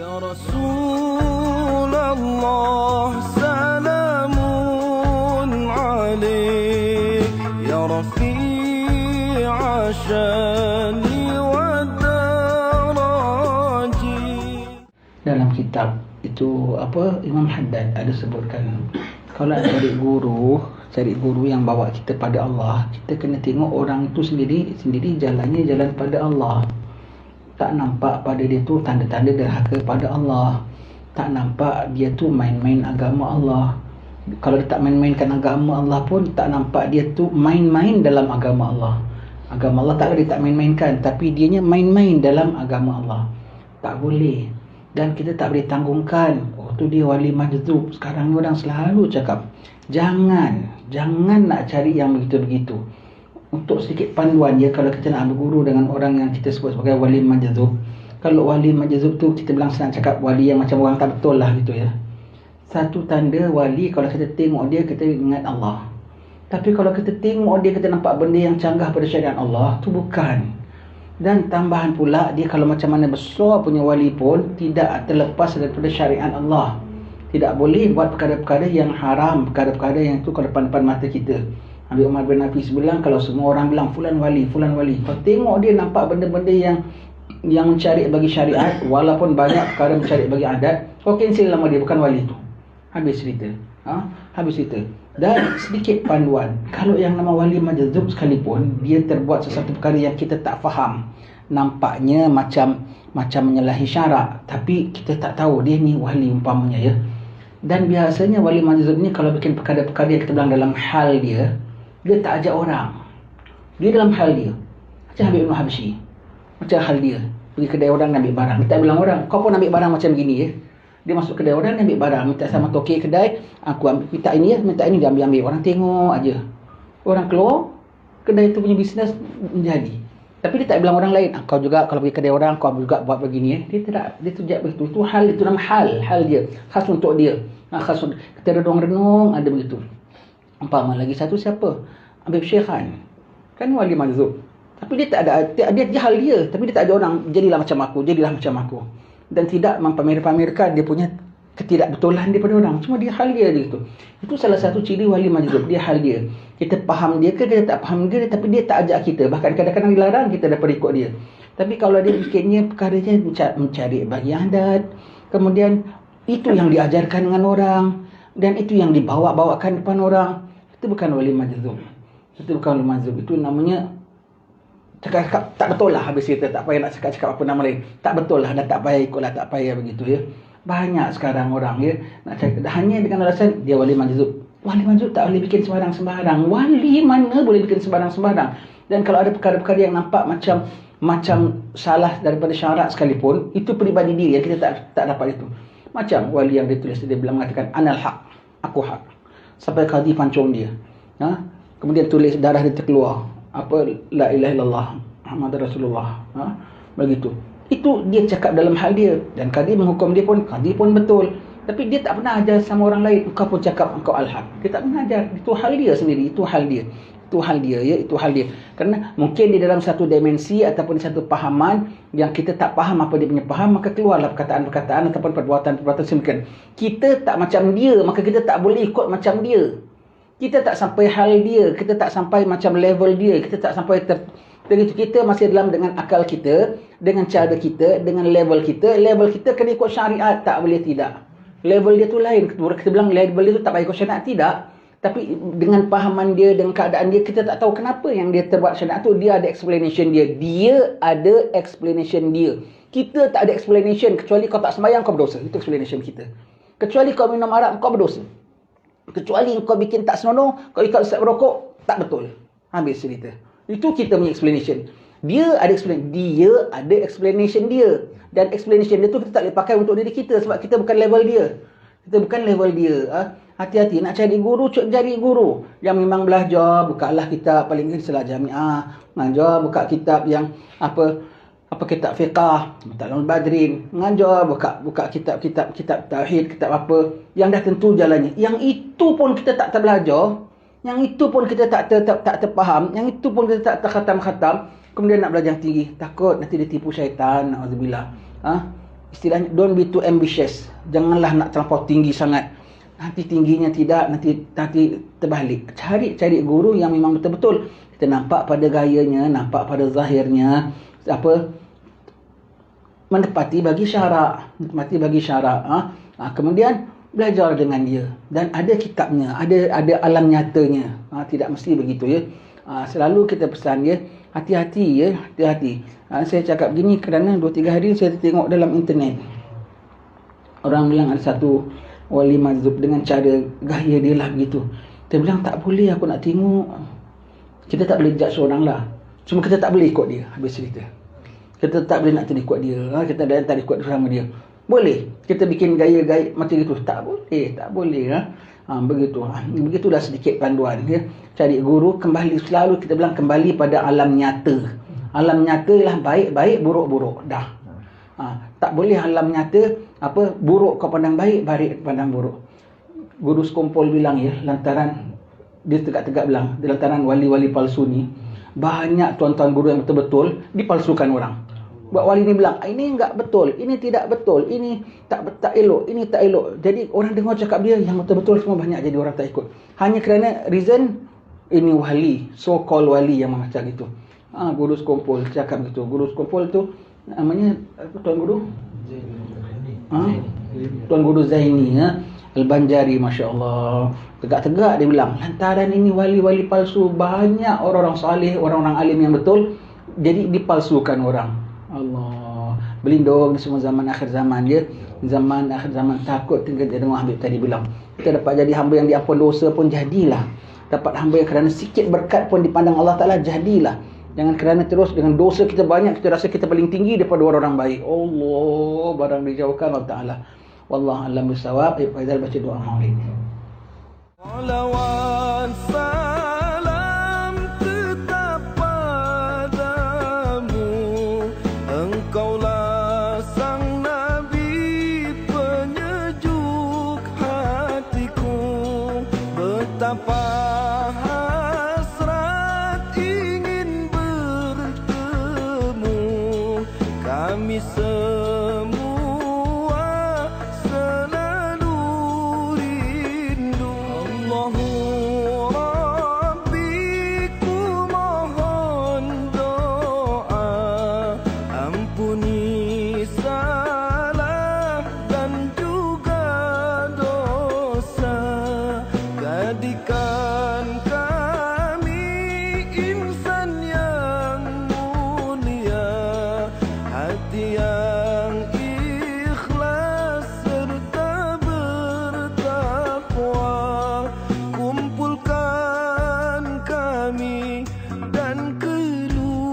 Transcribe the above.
Ya Rasulullah salamun alaik ya Rafi'a syani wa daraji. Dalam kitab itu Imam Haddad ada sebutkan, kalau nak cari guru yang bawa kita pada Allah, kita kena tengok orang itu sendiri jalannya jalan pada Allah. Tak nampak pada dia tu tanda-tanda derhaka pada Allah. Tak nampak dia tu main-main agama Allah. Kalau dia tak main-mainkan agama Allah pun, tak nampak dia tu main-main dalam agama Allah. Agama Allah taklah dia tak main-mainkan, tapi dianya main-main dalam agama Allah. Tak boleh. Dan kita tak boleh tanggungkan, oh tu dia wali majzub. Sekarang ni orang selalu cakap, jangan nak cari yang begitu-begitu. Untuk sedikit panduan ya, kalau kita nak berguru dengan orang yang kita sebut sebagai wali majzub, kalau wali majzub tu kita bilang senang cakap wali yang macam orang tak betul lah gitu ya. Satu tanda wali, kalau kita tengok dia, kita ingat Allah. Tapi kalau kita tengok dia, kita nampak benda yang canggah pada syariat Allah, tu bukan. Dan tambahan pula, dia kalau macam mana besar punya wali pun tidak terlepas daripada syariat Allah. Tidak boleh buat perkara-perkara yang haram, perkara-perkara yang itu kalau depan-depan mata kita. Nabi Umar bin Nafis bilang, kalau semua orang bilang fulan wali, kau tengok dia nampak benda-benda yang mencari bagi syariat, walaupun banyak perkara mencari bagi adat, kau cancel nama dia, bukan wali tu. Habis cerita. Dan sedikit panduan, kalau yang nama wali majzub sekalipun, dia terbuat sesuatu perkara yang kita tak faham, nampaknya macam menyalahi syarak, tapi kita tak tahu dia ni wali umpamanya ya. Dan biasanya wali majzub ni kalau bikin perkara-perkara yang kita bilang dalam hal dia tak ajak orang. Dia dalam hal dia. Macam Habib Ibn Habsyi. Macam hal dia. Pergi kedai orang nak ambil barang. Dia tak bilang orang, kau pun ambil barang macam gini ya. Dia masuk kedai orang, dia ambil barang. Minta sama tokek kedai, aku ambil, minta ini ya, minta ini, dia ambil. Orang tengok aja. Orang keluar, kedai itu punya bisnes menjadi. Tapi dia tak bilang orang lain, kau juga kalau pergi kedai orang, kau juga buat begini ya. Dia tidak, dia tidak begitu. Itu hal, itu nama hal dia. Khas untuk dia. Khas untuk, kita renung-renung, ada begitu. Umpama lagi satu siapa? Habib Syekhan. Kan wali majzub. Tapi dia tak ada, dia hal dia. Tapi dia tak ada orang, jadilah macam aku. Dan tidak mempamer-pamerkan dia punya ketidakbetulan daripada orang. Cuma dia hal dia gitu. Itu salah satu ciri wali majzub. Dia hal dia. Kita faham dia ke kita tak faham dia, tapi dia tak ajak kita. Bahkan kadang-kadang dilarang kita daripada ikut dia. Tapi kalau dia bikinnya perkaranya mencari bagi adat, kemudian itu yang diajarkan dengan orang, dan itu yang dibawa-bawakan depan orang, itu bukan wali majzub. Itu namanya cakap tak betul lah. Habis kita tak payah nak cakap apa nama lain. Tak betul lah, dah tak payah ikutlah, tak payah begitu ya. Banyak sekarang orang ya nak cakap hanya dengan alasan dia wali majzub. Wali majzub tak boleh bikin sembarang-sembarang. Wali mana boleh bikin sembarang-sembarang. Dan kalau ada perkara-perkara yang nampak macam salah daripada syarak sekalipun, itu peribadi dia yang kita tak dapat itu. Macam wali yang dia tulis, dia bilang mengatakan anal haq, aku hak. Sampai qadi pancung dia. Kemudian tulis darah dia terkeluar. La ilaha illallah Muhammad Rasulullah. Begitu. Itu dia cakap dalam hal dia. Dan qadi menghukum dia pun, qadi pun betul. Tapi dia tak pernah ajar sama orang lain. Engkau pun cakap engkau al-haq. Dia tak pernah ajar. Itu hal dia sendiri. Itu hal dia. Kerana mungkin di dalam satu dimensi ataupun satu pahaman yang kita tak faham apa dia punya faham, maka keluarlah perkataan-perkataan ataupun perbuatan-perbuatan semikian. Kita tak macam dia, maka kita tak boleh ikut macam dia. Kita tak sampai hal dia, kita tak sampai macam level dia, kita tak sampai begitu. Kita masih dalam dengan akal kita, dengan cara kita, dengan level kita. Level kita kena ikut syariat, tak boleh tidak. Level dia tu lain. Kita bilang level dia tu tak payah ikut syariat, tidak. Tapi dengan pahaman dia, dengan keadaan dia, kita tak tahu kenapa yang dia terbuat syariat tu. Dia ada explanation dia. Kita tak ada explanation. Kecuali kau tak sembahyang, kau berdosa. Itu explanation kita. Kecuali kau minum arak, kau berdosa. Kecuali kau bikin tak senonoh, kau ikat usap rokok, tak betul. Habis cerita. Itu kita punya explanation. Dia ada explanation dia. Dan explanation dia tu kita tak boleh pakai untuk diri kita, sebab kita bukan level dia. Hati-hati nak cari guru, cari guru yang memang belajar. Bukalah kitab, paling salah jamiah, mengajar, buka kitab yang apa kitab fiqah, Mutalul Badrin, mengajar, buka kitab tauhid, kitab apa yang dah tentu jalannya. Yang itu pun kita tak terbelajar, yang itu pun kita tak terfaham, yang itu pun kita tak terkhatam-khatam. Kemudian nak belajar yang tinggi, takut nanti dia tipu syaitan, nauzubillah. istilahnya don't be too ambitious. Janganlah nak terlampau tinggi sangat. Nanti tingginya tidak, nanti terbalik. Cari guru yang memang betul-betul kita nampak pada gayanya, nampak pada zahirnya, menepati bagi syarak, kemudian belajar dengan dia, dan ada kitabnya, ada alam nyatanya. Tidak mesti begitu ya. Selalu kita pesan dia, hati-hati ya, hati-hati. Saya cakap gini kerana 2-3 hari saya tengok dalam internet, orang bilang ada satu wali mazhab dengan cara gaya dia lah begitu. Dia bilang tak boleh aku nak tengok. Kita tak boleh judge orang lah, cuma kita tak boleh ikut dia. Habis cerita, kita tak boleh nak ikut dia. Kita tak ikut sama dia. Boleh kita bikin gaya-gaya macam itu? Tak boleh. Begitulah sedikit panduan ya. Cari guru, kembali, selalu kita bilang kembali pada alam nyata. Alam nyata lah baik, buruk, dah. Tak boleh alam nyata buruk kau pandang baik, baik pandang buruk. Guru sekumpul bilang ya, lantaran dia tegak-tegak bilang, lantaran wali-wali palsu ni banyak tuan-tuan guru yang betul-betul dipalsukan orang. Buat wali ni bilang, ini enggak betul, ini tidak betul, ini tak elok, ini tak elok. Jadi orang dengar cakap dia yang betul-betul semua banyak jadi orang tak ikut. Hanya kerana reason ini wali, so called wali yang macam itu. Guru sekumpul cakap gitu. Guru sekumpul tu namanya tuan guru? Tuan Guru Zaini Al-Banjari, masya-Allah. Tegak-tegak dia bilang, lantaran ini wali-wali palsu, banyak orang-orang saleh, orang-orang alim yang betul jadi dipalsukan orang. Allah berlindung di semua zaman akhir zaman dia. Zaman akhir zaman takut tinggal dengar Habib tadi bilang, kita dapat jadi hamba yang diampun dosa pun jadilah. Dapat hamba yang kerana sikit berkat pun dipandang Allah Ta'ala, jadilah. Jangan kerana terus dengan dosa kita banyak, kita rasa kita paling tinggi daripada orang-orang baik. Allah barang dijauhkan Allah Ta'ala. Wallahu a'lam bissawab. Faizal baca doa maulid. Salawat salam tetap padamu, engkaulah sang Nabi penyejuk hatiku. Betapa hasrat ingin bertemu kami semua, selalu rindu. Allahu Rabbi, ku mohon doa, ampuni salah dan juga dosa. Jadikan kami insan yang mulia, hati yang ikhlas serta bertakwa. Kumpulkan kami dan keluarga